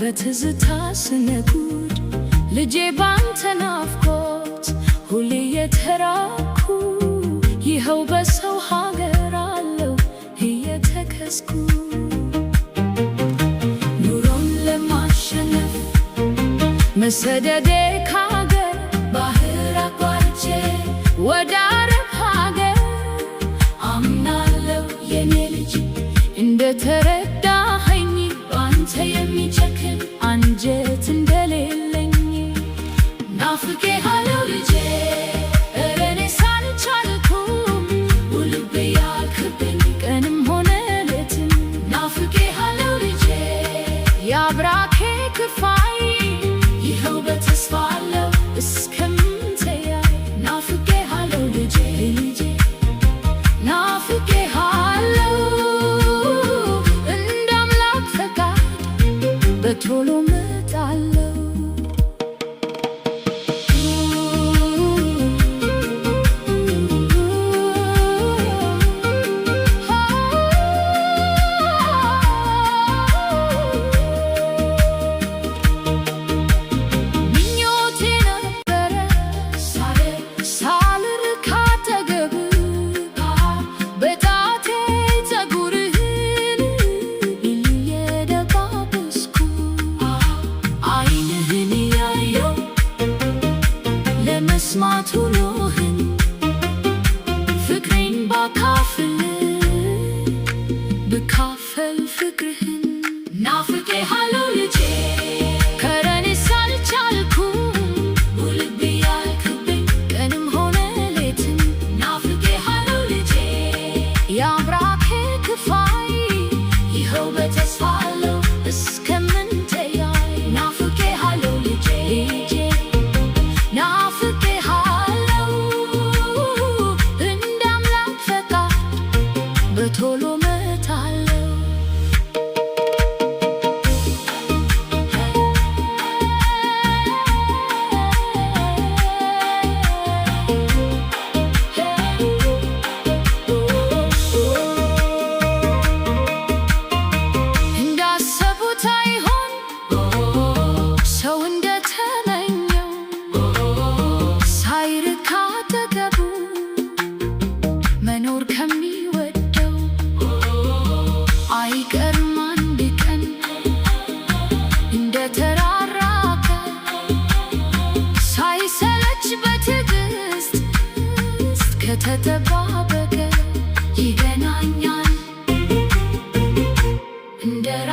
በትዝታ ስነጉድ ልጄ ባንተ ናፍቆት ሁሌ የተራኩ ይኸው በሰው ሀገር አለው እየተከስኩ ኑሮን ለማሸነፍ መሰደዴ ከሀገር ባህር አቋርጬ ወደ አረብ ሀገር አምናለው የኔ ልጅ እንደተረዳኸኝ ባንተ የሚጨክን አንጀት እንደሌለኝ ናፍቄሃለው ልጄ ኧረ እኔስ አልቻልኩም ውልቤ ያልክብኝ ቀንም ሆነ ሌትም ናፍቄሃለው ልጄ የአብራኬ ክፋይ ይኸው በተስፋ አለው እስከምንተያይ ናፍቄሃለው ልጄ ናፍቄሃለው እንደ አምላክ ፈቃድ በቶሎ እመጣለሁ መስማት ውሎህን ፍቅሬን ብካፈል ፍቅርህን ናፍቄሃለው ልጄ ኧረ እኔስ አልቻልኩም ውልቤ ያልክብኝ ቀንም ሆነ ሌትም ናፍቄሃለው ልጄ የአብራኬ ክፋይ ይኸው በተስፋ አለው እስከምንተያይ ናፍቄሃለው ልጄ በቶሎ እመጣለሁ እንዳሰቡት አይሆን ሰው እንደተመኘው ሳይርቅ ካጠገቡ መኖር ከሚወደው አይቀርም አንድ ቀን እንደተራራቀ ሳይሰለች በትዕግስት ከተጠባበቀ ይገናኛል እንደራ